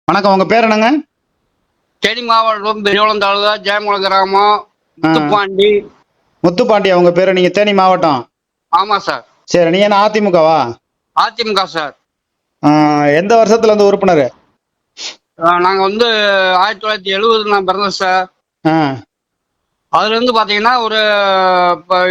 வணக்கம். உங்க பேர் என்னங்க? தேனி மாவட்டம் பெரியகுளம் தாலுகா ஜெயமலை கிராமம் ஆ, முத்துப்பாண்டி. முத்துப்பாண்டியா உங்க பேரு? நீங்க தேனி மாவட்டம். ஆமா சார். சரி, நீங்க என்ன அதிமுகவா? அதிமுக சார். எந்த வருஷத்துல இருந்து உறுப்பினர்? நாங்க 1970 நான் பிறந்தேன் சார். ஆ, அதுல இருந்து பாத்தீங்கன்னா ஒரு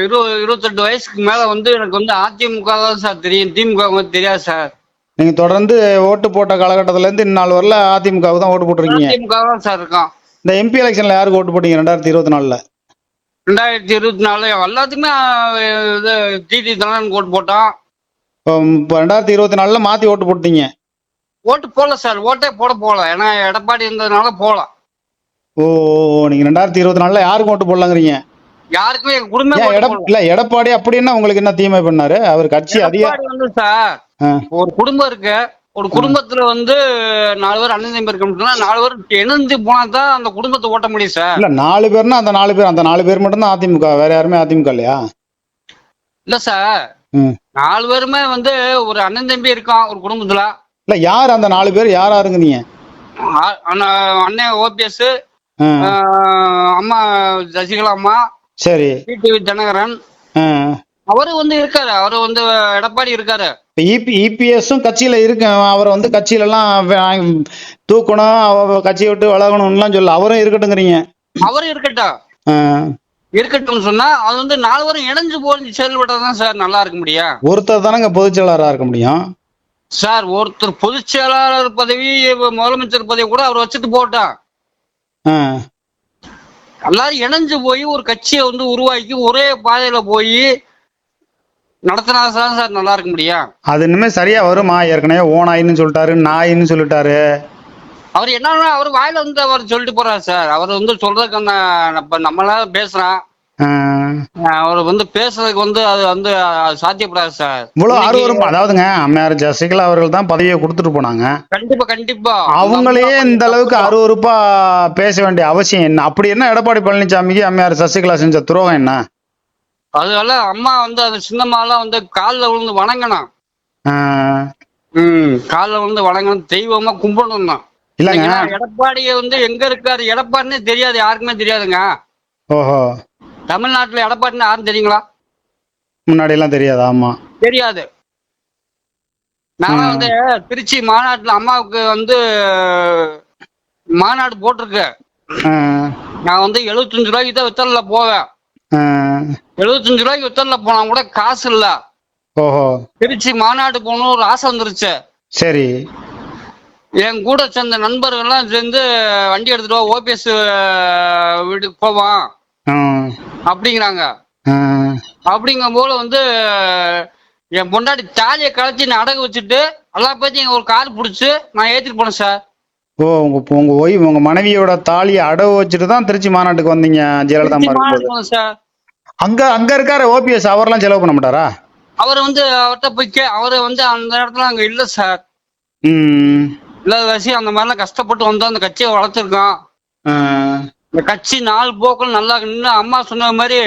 28 வயசுக்கு மேல எனக்கு அதிமுக தான் சார் தெரியும். திமுக தெரியாது சார். நீங்க தொடர்ந்து ஓட்டு போட்ட காலகட்டத்துல இருந்து இந்நாள் வரல அதிமுகவுக்கு தான் ஓட்டு போட்டிருக்கீங்க. அதிமுக தான் சார் இருக்கோம். இந்த எம்பி எலெக்ஷன்ல யாருக்கு ஓட்டு போட்டீங்க 2024ல? 2024 எல்லாத்துக்குமே இது டிடி தனன் ஓட்டு போட்டோம். இப்போ 2024ல மாத்தி ஓட்டு போட்டீங்க. ஓட்டு போடல சார். ஓட்டே போல ஏன்னா எடப்பாடி இருந்ததுனால போல. ஓ நீங்க 2024ல யாருக்கு ஓட்டு போடலாங்கிறீங்க? யாருக்குமே எங்க குடும்பமே ஏன் ஓட்டு போடல. இல்ல எடப்பாடி அப்படி என்ன உங்களுக்கு என்ன தீமை பண்ணாரு? அவர் கட்சி அதிக. எடப்பாடி சார், ஆ, ஒரு குடும்பம் இருக்கு. ஒரு குடும்பத்துல 4 பேர் அண்ணன் தம்பி இருக்கோம்னா 4 பேர் இணைந்து போனா தான் அந்த குடும்பத்தை ஓட்ட முடியும் சார். இல்ல 4 பேர்னா அந்த 4 பேர் மட்டும் தான் அதிமுக, வேற யாருமே அதிமுக இல்லையா? இல்ல சார், ம். 4 பேருமே ஒரு அண்ணன் தம்பி இருக்கான் ஒரு குடும்பத்துல. இல்ல யார் அந்த 4 பேர் யாருங்க நீங்க? அண்ணன் ஓபிஎஸ், ஆ, அம்மா சசிகலா அம்மா, சரி. டிடிவி தினகரன். ஆ. அவரு இருக்காரு. அவரு எடப்பாடி இருக்காரு. இபிஎஸும் கட்சியில இருக்கு. அவரை கட்சியில எல்லாம் தூக்கணும், கட்சியை விட்டு விலகணும்லாம் சொல்ல, அவரும் இருக்கட்டுங்கிறீங்க. அவரும் இருக்கட்டும். ஆ. இருக்கட்டும் சொன்னா அது 4 பேரும் இணைஞ்சு போய் செயல்பட்டாதான் சார் நல்லா இருக்க முடியும். ஒருத்தர் தானங்க பொதுச் செயலாளரா இருக்க முடியும். சார், ஒருத்தர் பொதுச் செயலாளர் பதவி, முதலமைச்சர் பதவி கூட அவர் வச்சுட்டு போட்டான். ஆ. எல்லாரும் இணைஞ்சு போய் ஒரு கட்சியை உருவாக்கி ஒரே பாதையில போய் நடத்தினாதான் சார் நல்லா இருக்க முடியும். அது இனிமே சரியா வருமா? ஏற்கனவே ஓநாயின்னு சொல்லிட்டாரு, நாயின்னு சொல்லிட்டாரு. அவர் என்னன்னா அவர் வாயில அவர் சொல்லிட்டு போறாரு சார். அவர் சொல்றதுக்கு நம்மளால பேசுறான். ஆ. அவர் பேசுறதுக்கு அது சாத்தியப்படாது சார். இவ்வளவு ஆர்வம். அதாவதுங்க, அம்மையார் ஜெயலலிதா அவர்கள் தான் பதவியை கொடுத்துட்டு போனாங்க. கண்டிப்பா கண்டிப்பா. அவங்களே இந்த அளவுக்கு அருவருப்பா பேச வேண்டிய அவசியம் என்ன? அப்படி என்ன எடப்பாடி பழனிசாமிக்கு அம்மையார் சசிகலா செஞ்ச துரோகம் என்ன? அதனால அம்மா அந்த சின்னம்மாலாம் காலில் விழுந்து வணங்கணும். ஆ. காலில் விழுந்து வணங்கணும், தெய்வமா கும்பிடணும் தான். இல்லங்க. எடப்பாடிய எங்க இருக்காரு எடப்பாடினே தெரியாது, யாருக்குமே தெரியாதுங்க. ஓஹோ. தமிழ்நாட்டுல எடப்பாடின்னு யாரும் தெரியுங்களா? முன்னாடி எல்லாம் தெரியாது. ஆமா, தெரியாது. நான் திருச்சி மாநாட்டுல அம்மாவுக்கு மாநாடு போட்டிருக்கு. நான் 75 ரூபாய்க்கு தான் வித்தல்ல போவேன். 75 ரூபாய்க்கு வித்தல்ல போனா கூட காசு இல்ல. ஓஹோ. திருச்சி மாநாடு போகணும் ஒரு ஆசை வந்துருச்சு. சரி. என் கூட சேர்ந்த நண்பர்கள்லாம் சேர்ந்து வண்டி எடுத்துட்டு ஓபிஎஸ் வீட்டுக்கு போவான் அப்படிங்கிறாங்க. அப்படிங்கும் போல என் பொண்டாட்டி தாலியை கழிச்சு நான் அடகு வச்சுட்டு எல்லா பேச்சும் ஒரு கார் பிடிச்சி நான் ஏத்திட்டு போனேன் சார். ஓ, உங்க மனைவியோட தாலியை அடவு வச்சுட்டு தான் திருச்சி மாநாட்டுக்கு வந்தீங்க ஜெயலலிதா சார். அங்க இருக்காரு ஓபிஎஸ், அவர்லாம் செலவு பண்ண மாட்டாரா? அவர் அவர்கிட்ட போய் அவரு அந்த இடத்துல அங்க இல்ல சார். இல்லாத விஷயம் அந்த மாதிரிலாம் கஷ்டப்பட்டு அந்த கட்சியை வளர்த்துருக்கான். இந்த கட்சி 4 போக்கள் நல்லா நின்று அம்மா சொன்ன மாதிரி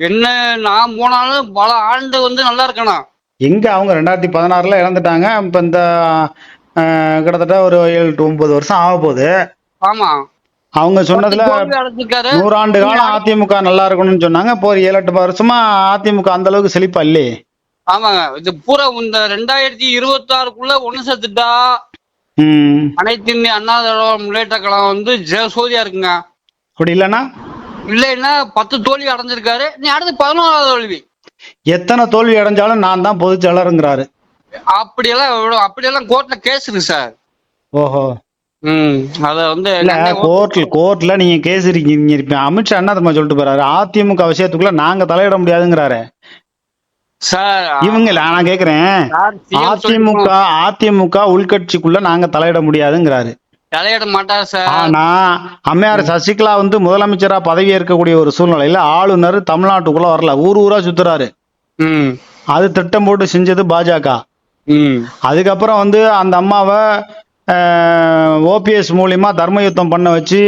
என்ன நான் போனாலும் பல ஆண்டு நல்லா இருக்கணும். எங்க அவங்க 2016ல இறந்துட்டாங்க. இப்ப இந்த கிட்டத்தட்ட ஒரு 7 to 9 வருஷம் ஆக போகுது. ஆமா, அவங்க சொன்னதுல 100 ஆண்டு காலம் அதிமுக நல்லா இருக்கணும்னு சொன்னாங்க. இப்போ ஒரு 7-8 வருஷமா அதிமுக அந்த அளவுக்கு செழிப்பா இல்லையே. ஆமாங்க, இது பூரா இந்த 2026க்குள்ள ஒண்ணு சேர்த்துட்டா அனைத்து இந்திய அண்ணா திராவிட முன்னேற்ற கழகம் ஜெயசோதியா இருக்குங்க. அப்படி இல்லைன்னா 10 தோல்வி அடைஞ்சிருக்காரு. நீ அடுத்து 11வது தோல்வி. எத்தனை தோல்வி அடைஞ்சாலும் நான் தான் பொதுச் செயலாளருங்கிறாரு. அப்படியெல்லாம் கோர்ட்ல கேஸ் இருக்கு சார். ஓஹோ. அத கோர்ட்ல நீங்க கேஸ் இருக்கீங்க. அமித்ஷா என்ன தெரியுமா சொல்லிட்டு போறாரு? அதிமுக விஷயத்துக்குள்ள நாங்க தலையிட முடியாதுங்கிறாரு சார். இவங்க நான் கேக்குறேன், அதிமுக உள்கட்சிக்குள்ள நாங்க தலையிட முடியாதுங்கிறாரு. தலையிட மாட்டாரு சார். ஆனா அம்மையார் சசிகலா முதலமைச்சரா பதவி ஏற்கக்கூடிய ஒரு சூழ்நிலையில ஆளுநர் தமிழ்நாட்டுக்குள்ள வரல, ஊரா சுத்துறாரு. அது திட்டம் போட்டு செஞ்சது பாஜக. அதுக்கப்புறம் அந்த அம்மாவை ஓபிஎஸ் மூலியமா தர்ம யுத்தம் பண்ண வச்சு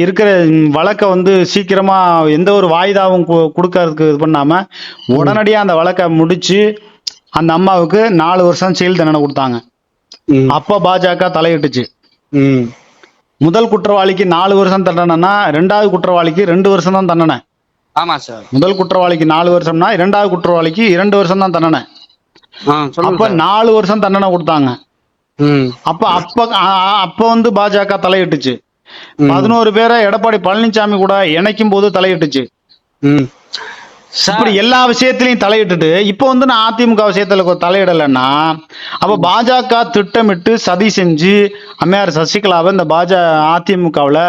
இருக்கிற வழக்கை சீக்கிரமா எந்த ஒரு வாய்தாவும் கொடுக்கறதுக்கு இது பண்ணாம உடனடியா அந்த வழக்கை முடிச்சு அந்த அம்மாவுக்கு 4 வருஷம் ஜெயில் தண்டனை கொடுத்தாங்க. அப்ப பாஜக தலையிட்டுச்சு. ம். முதல் குற்றவாளிக்கு 4 வருஷம் தண்டனைனா, 2வது குற்றவாளிக்கு 2 வருஷம் தான் தண்டனை. ஆமா சார். முதல் குற்றவாளிக்கு 4 வருஷம்னா, 2வது குற்றவாளிக்கு 2 வருஷம் தான் தண்டனை. சொல்லுங்க அப்ப சார். 4 வருஷம் தண்டனை கொடுத்தாங்க. ம். அப்ப அப்ப அப்ப வந்து பாஜக தலையிட்டுச்சு. 11 பேரை எடப்பாடி பழனிசாமி கூட இணைக்கும் போது தலையிட்டுச்சு. ம். சார், இப்படி எல்லா விஷயத்திலையும் தலையிட்டுட்டு இப்ப வந்து நான் அதிமுக விஷயத்துல தலையிடலைன்னா, அப்ப பாஜக திட்டமிட்டு சதி செஞ்சு அம்மையார் சசிகலாவை இந்த அதிமுகவுல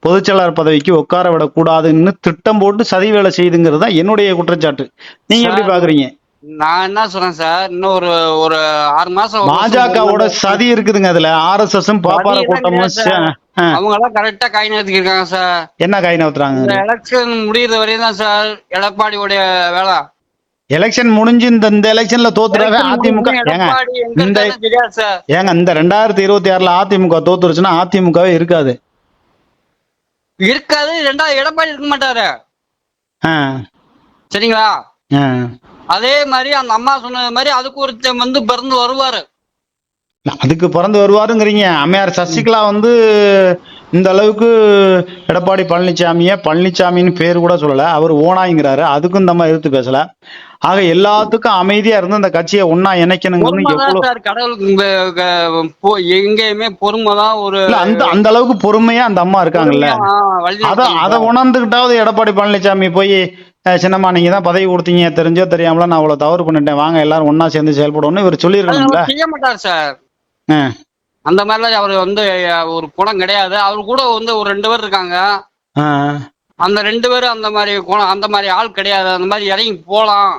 பொதுச்செயலாளர் பதவிக்கு உட்கார விடக்கூடாதுன்னு திட்டம் போட்டு சதி வேலை செய்யுதுங்கிறது தான் என்னுடைய குற்றச்சாட்டு. நீங்க எப்படி பாக்குறீங்க? நான் என்ன சொல்றேன் சார், இன்னும் ஒரு ஒரு 6 மாசம் பாஜகவோட சதி இருக்குதுங்க அதுல. ஆர்எஸ்எஸ் பாப்பார கூட்டமும் அவங்க எல்லாம் கரெக்டா கை நகர்த்திக்கு இருக்காங்க சார். என்ன கை நகர்த்துறாங்க? இந்த எலெக்ஷன் முடியற வரையும் தான் சார் எடப்பாடியோடைய வேலை. எலெக்ஷன் முடிஞ்சு இந்த எலெக்ஷன்ல தோத்துறாவே அதிமுக. எடப்பாடி எங்க இருக்காருன்னு தெரியாது சார். இந்த 2026ல அதிமுக தோத்துருச்சுன்னா அதிமுகவே இருக்காது. இருக்காது. 2வது எடப்பாடி இருக்க மாட்டாரு. ஆ. சரிங்களா? ஆ. அதே மாதிரி அந்த அம்மா சொன்னது மாதிரி அதுக்கு ஒருத்தன் வந்து பிறந்து வருவாரு. அதுக்கு பிறந்து வருவாருங்கிறீங்க. அம்மையார் சசிகலா வந்து இந்த அளவுக்கு எடப்பாடி பழனிசாமின்னு பேர் கூட சொல்லல, அவர் ஓனாய்ங்கிறாரு. அதுக்கும் இந்த மாதிரி எதிர்த்து பேசல. ஆக எல்லாத்துக்கும் அமைதியா இருந்து அந்த கட்சியை ஒன்னா இணைக்கணுங்கிறது சார். கடவுளுக்கு எங்கேயுமே பொறுமைதான். ஒரு அந்த அளவுக்கு பொறுமையா அந்த அம்மா இருக்காங்கல்ல. அதை உணர்ந்துகிட்டாவது எடப்பாடி பழனிசாமி போய் சின்னம்மா நீங்க தான் பதவி கொடுத்தீங்க, தெரிஞ்சோ தெரியாமல நான் அவ்வளவு தவறு பண்ணிட்டேன், வாங்க எல்லாரும் ஒன்னா சேர்ந்து செயல்படணும்னு இவர் சொல்லிருக்காங்கல்ல. செய்ய மாட்டார் சார். அந்த மாதிரிலாம் அவர் வந்து ஒரு குணம் கிடையாது. அவரு கூட வந்து ஒரு 2 பேர் இருக்காங்க. அந்த 2 பேரும் அந்த மாதிரி குணம், அந்த மாதிரி ஆள் கிடையாது. அந்த மாதிரி இறங்கி போலாம்,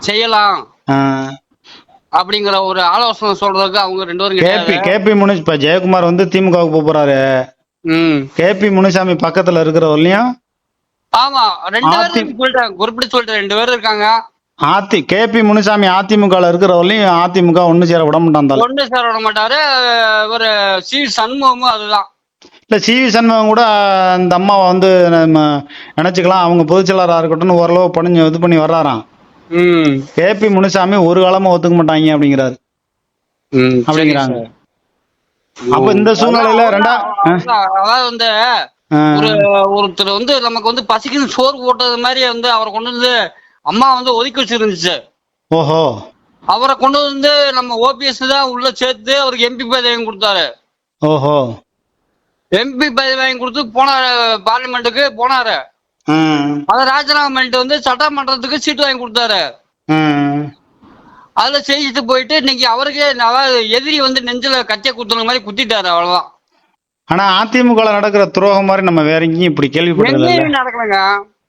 செய்யலாம் அப்படிங்கிற ஒரு ஆலோசனை சொல்றதுக்கு அவங்க 2 பேரும் கிடையாது. கேபி முனிஷ் இப்ப ஜெயக்குமார் வந்து திமுகவுக்கு போறாரு. கேபி முனுசாமி பக்கத்துல இருக்கிறவர்களையும் ஆமா 2 பேரும் சொல்லிட்டேன், குறிப்பிட்டு சொல்லிட்டேன். 2 பேர் இருக்காங்க. கேபி முனுசாமி அதிமுகல இருக்கிறவர்களையும் அதிமுக ஒண்ணு சேர விட மாட்டாங்க. ஒண்ணு சேர விட மாட்டாரு. ஒரு சி சண்முகமும் அதுதான். இல்ல சிவி சண்முகம் கூட இந்த அம்மாவை வந்து நினைச்சுக்கலாம், அவங்க பொதுச்செயலாளராக இருக்கட்டும் ஓரளவு பணிஞ்சு இது பண்ணி வர்றாராம். கேபி முனுசாமி ஒரு காலமா ஒத்துக்க மாட்டாங்க அப்படிங்கிறாரு. அப்படிங்கிறாங்க. அப்ப இந்த சூழ்நிலையில அதாவது வந்து ஒருத்தர் வந்து நமக்கு வந்து பசிக்குன்னு சோறு போட்டது மாதிரி வந்து அவரை கொண்டு வந்து அம்மா வந்து ஒதுக்கி வச்சிருந்துச்சு. ஓஹோ. அவரை கொண்டு வந்து நம்ம ஓபிஎஸ் தான் உள்ள சேர்த்து அவருக்கு எம்பி பதவி வாங்கி கொடுத்தாரு. ஓஹோ. எம்பி பதவி வாங்கி கொடுத்து போனாரு, பார்லிமெண்ட்டுக்கு போனாரு. அத ராஜினாமா பண்ணிட்டு வந்து சட்டமன்றத்துக்கு சீட்டு வாங்கி கொடுத்தாரு. அதுல செய்துட்டு போயிட்டு இன்னைக்கு அவருக்கே எதிரி வந்து நெஞ்சில கச்சை குத்துன மாதிரி குத்திட்டாரு. அவ்வளவுதான். ஆனா அதிமுக நடக்கிற துரோகம் மாதிரி நம்ம வேற எங்கேயும் இப்படி கேள்விப்பட்டது நடக்கலங்க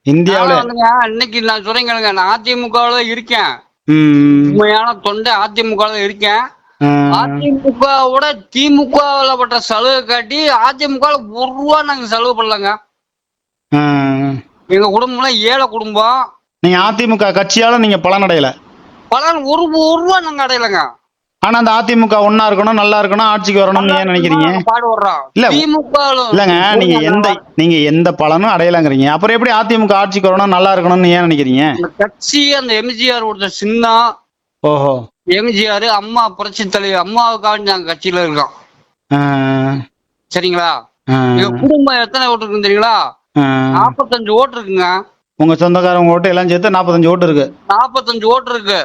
இந்தியாவில. இன்னைக்கு நான் சொல்றேங்க, நான் அதிமுகவுல இருக்கேன். உண்மையான தொண்டை அதிமுகவுல இருக்கேன். அதிமுகவோட திமுகவுல பட்ட செலவு காட்டி அதிமுக 1 ரூபா நாங்க செலவு பண்ணலங்க. எங்க குடும்பம் ஏழை குடும்பம். நீங்க அதிமுக கட்சியால நீங்க பலன் அடையல. பலன் 1 ரூபா நாங்க அடையலங்க. ஆனா அந்த அதிமுக ஒன்னா இருக்கணும், நல்லா இருக்கணும், ஆட்சிக்கு வரணும்னு ஏன் நினைக்கிறீங்க? இல்ல இல்லங்க, நீங்க எந்த பலனும் அடையலங்கிறீங்க, அப்புறம் எப்படி அதிமுக ஆட்சிக்கு வரணும் நல்லா இருக்கணும்னு ஏன் நினைக்கிறீங்க? கட்சி அந்த எம்ஜிஆர் ஒருத்தர் சின்னம். ஓஹோ. எம்ஜிஆர் அம்மா புரட்சி தலைவர் அம்மாவுக்காக நாங்க கட்சியில இருக்கோம். சரிங்களா? எங்க குடும்பம் எத்தனை ஓட்டு இருக்குன்னு தெரியுங்களா? 45 ஓட்டு இருக்குங்க. உங்க சொந்தக்காரங்க ஓட்டு எல்லாம் சேர்த்து 45 ஓட்டு இருக்கு. 45 ஓட்டு இருக்கு.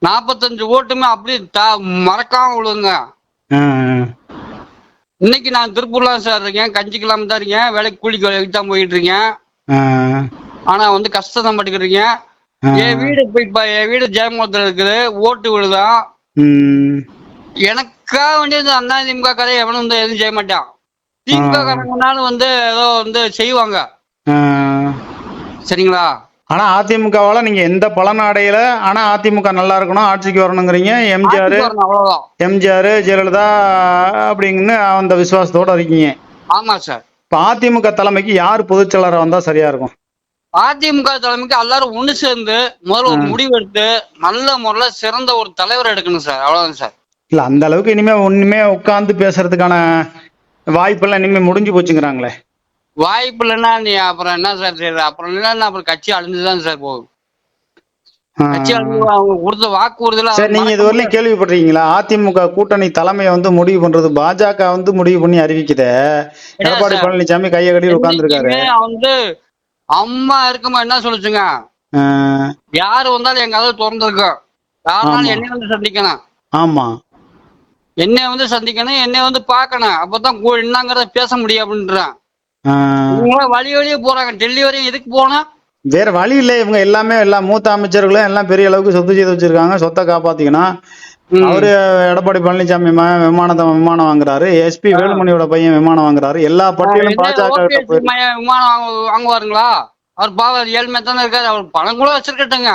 45 ஓட்டுமே அப்படியே மறக்காம விழுங்க. இன்னைக்கு நான் திருப்பூர்ல சார் இருக்கேன், கஞ்சிக்கலாம் தான் இருக்கேன், வேலைக்கு கூலிக்கு வேலைக்கு தான் போயிட்டு இருக்கேன். ஆனா வந்து கஷ்டம் தான் பட்டுக்கிறீங்க. என் வீடு என் வீடு ஜெயமோகத்துல இருக்குது, ஓட்டு விழுதான். எனக்காக வேண்டியது அண்ணா திமுக கதை எவனும் வந்து எதுவும் செய்ய மாட்டான். திமுக காரங்கனாலும் வந்து ஏதோ வந்து செய்வாங்க. சரிங்களா? ஆனா அதிமுகவால நீங்க எந்த பலன் அடையல. ஆனா அதிமுக நல்லா இருக்கணும், ஆட்சிக்கு வரணுங்கிறீங்க. எம்ஜிஆர் ஜெயலலிதா அப்படிங்கன்னு அந்த விசுவாசத்தோட இருக்கீங்க. ஆமா சார். இப்ப அதிமுக தலைமைக்கு யார் பொதுச்செயலாளர் வந்தா சரியா இருக்கும்? அதிமுக தலைமைக்கு எல்லாரும் ஒண்ணு சேர்ந்து முதல்ல ஒரு முடிவு எடுத்து நல்ல முறையில சிறந்த ஒரு தலைவர் எடுக்கணும் சார். அவ்வளவுதான் சார். இல்ல அந்த அளவுக்கு இனிமே ஒண்ணுமே உட்கார்ந்து பேசுறதுக்கான வாய்ப்பெல்லாம் இனிமே முடிஞ்சு போச்சுங்கிறாங்களே. வாய்ப்பு இல்லைன்னா நீ அப்புறம் என்ன சார் செய்யற? அப்புறம் இல்லைன்னா அப்புறம் கட்சி அழிஞ்சுதான் சார் போகும். கட்சியாளர்கள் அவங்க கொடுத்த வாக்குறுதியில சரி, நீங்க இது வரலையும் கேள்விப்பட்டிருக்கீங்களா? அதிமுக கூட்டணி தலைமையை வந்து முடிவு பண்றது பாஜக வந்து முடிவு பண்ணி அறிவிக்குதே. எடப்பாடி பழனிசாமி கையை கட்டி உட்கார்ந்துருக்காரு. வந்து அம்மா இருக்குமா என்ன சொல்லுச்சுங்க, யாரு வந்தாலும் எங்க கதவு திறந்திருக்கோம், யாருனாலும் என்னை வந்து சந்திக்கணும். ஆமா, என்னை வந்து சந்திக்கணும், என்னை வந்து பாக்கணும், அப்பதான் என்னங்கிறத பேச முடியும் அப்படின்றான். வழி வழியே போறாங்க டெல்லி வரையும். எதுக்கு போனா? வேற வழி இல்லை. இவங்க எல்லாமே எல்லாம் மூத்த அமைச்சர்களும் எல்லாம் பெரிய அளவுக்கு சொத்து செய்து வச்சிருக்காங்க. சொத்தை காப்பாத்திக்கணும். அவரு எடப்பாடி பழனிசாமி விமானம் வாங்குறாரு. எஸ்பி வேலுமணியோட பையன் விமானம் வாங்குறாரு. எல்லா பட்டியலும் பாஜக விமானம் வாங்குவாருங்களா? அவர் பாவம் ஏழ்மை தானே இருக்காரு. அவர் பணம் கூட வச்சிருக்கட்டுங்க.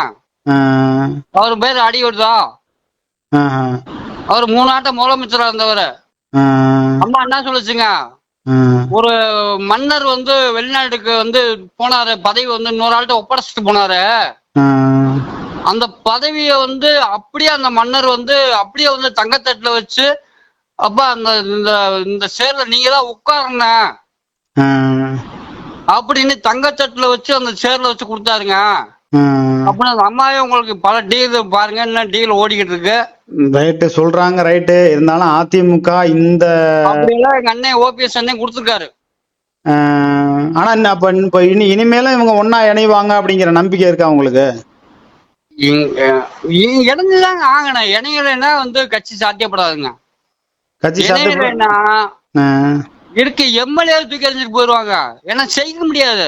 அவர் பேர் அடி வருதா? அவர் 3 ஆட்டம் முதலமைச்சரா இருந்தவர். அம்மா என்ன சொல்லுச்சுங்க, ஒரு மன்னர் வந்து வெளிநாட்டுக்கு வந்து போனாரு, பதவி வந்து இன்னொரு ஆள்கிட்ட ஒப்படைச்சிட்டு போனாரு. அந்த பதவிய வந்து அப்படியே அந்த மன்னர் வந்து அப்படியே வந்து தங்கத்தட்டுல வச்சு, அப்ப அந்த இந்த சேர்ல நீங்க தான் உட்காருங்க அப்படின்னு தங்கத்தட்டுல வச்சு அந்த சேர்ல வச்சு கொடுத்தாருங்க. அப்படின்னு அந்த அம்மாவே உங்களுக்கு பல டீல் பாருங்க, என்ன டீல் ஓடிக்கிட்டு இருக்கு. ரைட்டு சொல்றாங்க, ரைட்டு. இருந்தாலும் அதிமுக இந்த அப்படியெல்லாம் எங்க அண்ணன் ஓபிஎஸ் அண்ணன் கொடுத்துருக்காரு. ஆனா இப்ப இனிமேலும் இவங்க ஒன்னா இணைவாங்க அப்படிங்கிற நம்பிக்கை இருக்கா உங்களுக்கு? இணைஞ்சுதாங்க ஆகணும். இணையலைன்னா வந்து கட்சி சாத்தியப்படாதுங்க. கட்சி இணையலைன்னா இருக்க எம்எல்ஏ தூக்கி எறிஞ்சிட்டு போயிருவாங்க. ஏன்னா செய்ய முடியாது.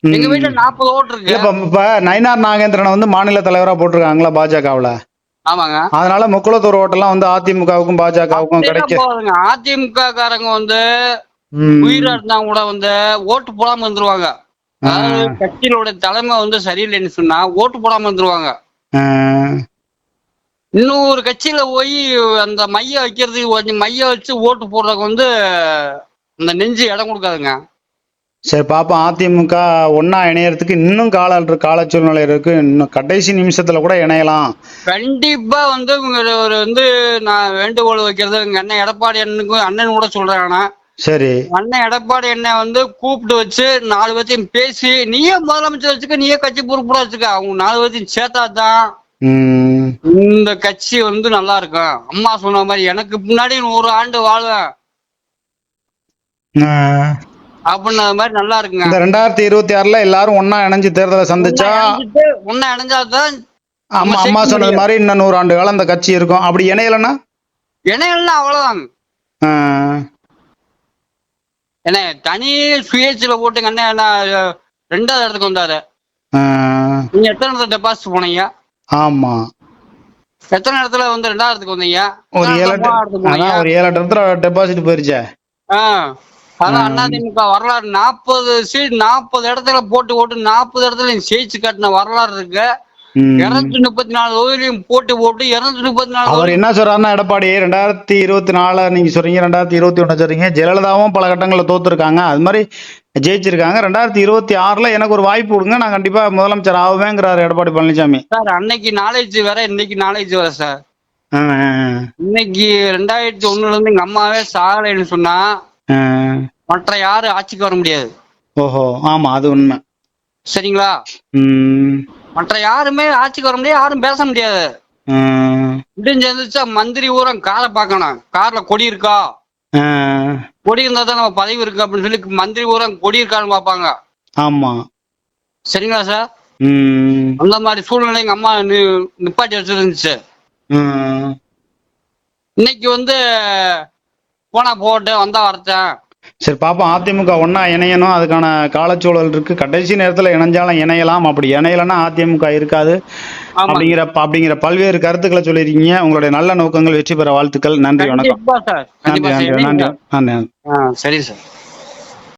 எங்க வீட்டுல 40 ஓட்டு இருக்கு. இப்ப நயினார் நாகேந்திரனை வந்து மாநில தலைவரா போட்டிருக்காங்களா பாஜகவுல? ஆமாங்க. அதனால முக்குளத்தூர் ஓட்டெல்லாம் வந்து அதிமுகவுக்கும் பாஜகவுக்கும் கிடைக்கும். அதிமுக காரங்க வந்து உயிரா இருந்தா கூட வந்து ஓட்டு போடாம வந்துருவாங்க. அதாவது கட்சியிலோட தலைமை வந்து சரியில்லைன்னு சொன்னா ஓட்டு போடாம வந்துருவாங்க. இன்னொரு கட்சியில போய் அந்த மைய வைக்கிறதுக்கு கொஞ்சம் மைய வச்சு ஓட்டு போடுறதுக்கு வந்து அந்த நெஞ்சு இடம் கொடுக்காதுங்க. சரி பாப்போம். அதிமுக ஒன்னா இணையறதுக்கு இன்னும் கால சூழ்நிலை இருக்கு. இன்னும் கடைசி நிமிஷத்துல கூட இணையலாம். கண்டிப்பா வந்து ஒரு வந்து நான் வேண்டுகோள் வைக்கிறது எங்க அண்ணன் எடப்பாடி அண்ணன் கூட சொல்றேன். சரி, அண்ணன் எடப்பாடி அண்ணன் வந்து கூப்பிட்டு வச்சு 4 பேர்த்தையும் பேசி, நீயே முதலமைச்சர் வச்சுக்க, நீயே கட்சி பொறுப்பா வச்சுக்க, அவங்க 4 பேர்த்தையும் சேர்த்தாதான் இந்த கட்சி வந்து நல்லா இருக்கும். அம்மா சொன்ன மாதிரி எனக்கு முன்னாடி 100 ஆண்டு வாழ்வேன் அப்படின்ன மாதிரி நல்லா இருக்குங்க. 2026ல எல்லாரும் ஒன்னா இணைஞ்சு தேர்தலை சந்திச்சா, ஒன்னா இணைஞ்சாதான் அம்மா சொன்னது மாதிரி இன்னும் 100 ஆண்டு காலம் அந்த கட்சி இருக்கும். அப்படி இணையலன்னா அவ்வளவுதான். என்ன தனி சுயேட்சில போட்டுங்க அண்ணன் 2வது இடத்துக்கு வந்தாரு. நீங்க எத்தனை இடத்துல டெபாசிட் போனீங்க? ஆமா, எத்தனை இடத்துல வந்து 2வது இடத்துக்கு வந்தீங்க? ஒரு 7 இடத்துல டெபாசிட் போயிருச்சே. அதான் அதிமுக வரலாறு 40 சீட் 40 இடத்துல போட்டு 40 இடத்துல ஜெயிச்சு காட்டின வரலாறு இருக்கு. 234 தொகுதியிலையும் போட்டு 234. அவர் என்ன சொல்றாருன்னா, எடப்பாடி 2024 நீங்க சொல்றீங்க, 2021 சொல்றீங்க, ஜெயலலிதாவும் பல கட்டங்களில் தோத்துருக்காங்க, அது மாதிரி ஜெயிச்சிருக்காங்க. 2026ல எனக்கு ஒரு வாய்ப்பு கொடுங்க, நான் கண்டிப்பா முதலமைச்சர் ஆவேங்கிறாரு எடப்பாடி பழனிசாமி. சார் அன்னைக்கு நாலேஜ் வேற, இன்னைக்கு நாலேஜ் வேற சார். இன்னைக்கு 2001ல இருந்து எங்க அம்மாவே சாகலைன்னு சொன்னா மற்ற யாரு ஆட்சிக்கு வர முடியாது. ஓஹோ, ஆமா, அது உண்மை. சரிங்களா? மற்ற யாருமே ஆட்சிக்கு வர முடியாது, யாரும் பேச முடியாது. முடிஞ்சா மந்திரி ஊரம் காரை பார்க்கணும், கார்ல கொடி இருக்கா, கொடி இருந்தா தான் நம்ம பதவி இருக்கு அப்படின்னு சொல்லி மந்திரி ஊரம் கொடி இருக்கான்னு பாப்பாங்க. ஆமா, சரிங்களா சார்? அந்த மாதிரி சூழ்நிலை எங்க அம்மா நிப்பாட்டி வச்சிருந்துச்சு. இன்னைக்கு வந்து போனா போட்டு வந்தா வரட்டேன். சரி பாப்போம். அதிமுக ஒன்னா இணையணும், அதுக்கான காலச்சூழல் இருக்கு. கடைசி நேரத்துல இணைஞ்சாலும் இணையலாம், அப்படி இணையலன்னா அதிமுக இருக்காது அப்படிங்கிற பல்வேறு கருத்துக்களை சொல்லியிருக்கீங்க. உங்களுடைய நல்ல நோக்கங்கள் வெற்றி பெற வாழ்த்துக்கள். நன்றி, வணக்கம். நன்றி. சரி சார்.